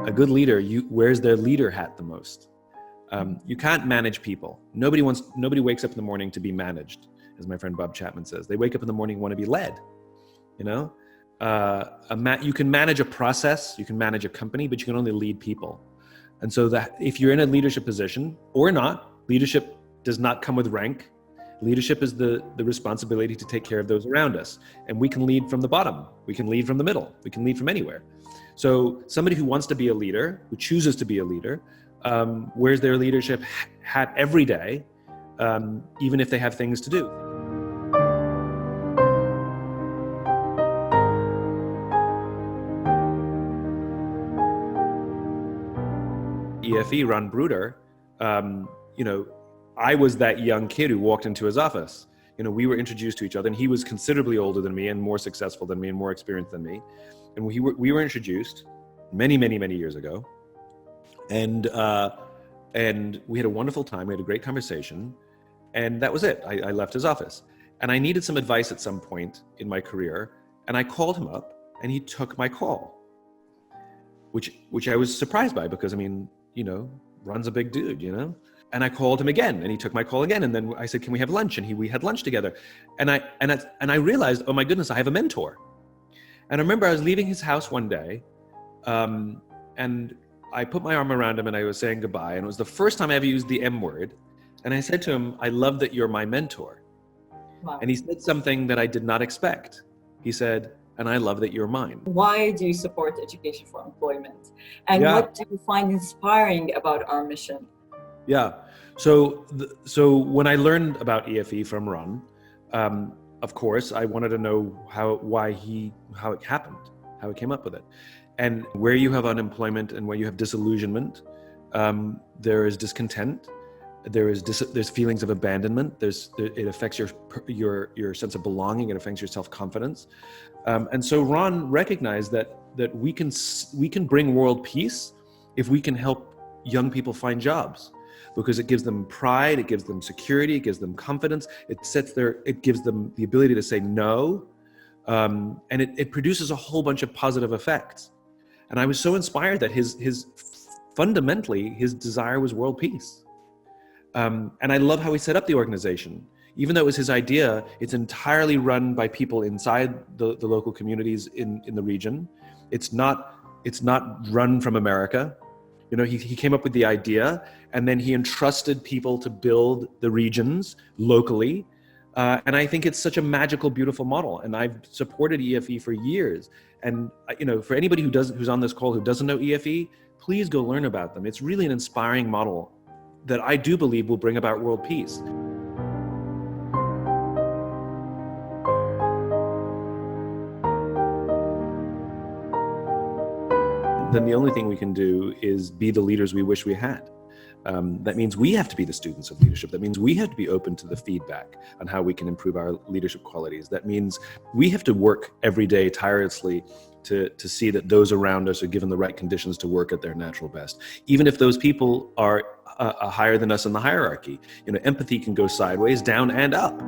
A good leader wears their leader hat the most. You can't manage people. Nobody wakes up in the morning to be managed, as my friend Bob Chapman says. They wake up in the morning and want to be led. You know, you can manage a process, you can manage a company, but you can only lead people. And so that if you're in a leadership position or not, leadership does not come with rank. Leadership is the responsibility to take care of those around us. And we can lead from the bottom. We can lead from the middle. We can lead from anywhere. So somebody who wants to be a leader, who chooses to be a leader, wears their leadership hat every day, even if they have things to do. EFE, Ron Bruder, I was that young kid who walked into his office. We were introduced to each other, and he was considerably older than me and more successful than me and more experienced than me. And we were introduced many, many, many years ago. And we had a wonderful time. We had a great conversation. And that was it. I left his office. And I needed some advice at some point in my career. And I called him up, and he took my call, which I was surprised by because, Ron's a big dude, And I called him again, and he took my call again. And then I said, "Can we have lunch?" And we had lunch together. And I realized, oh my goodness, I have a mentor. And I remember I was leaving his house one day, and I put my arm around him and I was saying goodbye. And it was the first time I ever used the M word. And I said to him, "I love that you're my mentor." Wow. And he said something that I did not expect. He said, "And I love that you're mine." Why do you support education for employment? And what do you find inspiring about our mission? Yeah. So when I learned about EFE from Ron, of course, I wanted to know how it happened, how it came up with it. And where you have unemployment and where you have disillusionment, there is discontent. There's feelings of abandonment. It affects your sense of belonging. It affects your self-confidence. And so Ron recognized that we can bring world peace if we can help young people find jobs, because it gives them pride, it gives them security, it gives them confidence, it gives them the ability to say no, and it produces a whole bunch of positive effects. And I was so inspired that fundamentally his desire was world peace. And I love how he set up the organization. Even though it was his idea, it's entirely run by people inside the local communities in the region. It's not run from America. He came up with the idea, and then he entrusted people to build the regions locally. And I think it's such a magical, beautiful model. And I've supported EFE for years. And for anybody who's on this call who doesn't know EFE, please go learn about them. It's really an inspiring model that I do believe will bring about world peace. Then the only thing we can do is be the leaders we wish we had. That means we have to be the students of leadership. That means we have to be open to the feedback on how we can improve our leadership qualities. That means we have to work every day tirelessly to see that those around us are given the right conditions to work at their natural best. Even if those people are higher than us in the hierarchy. Empathy can go sideways, down and up.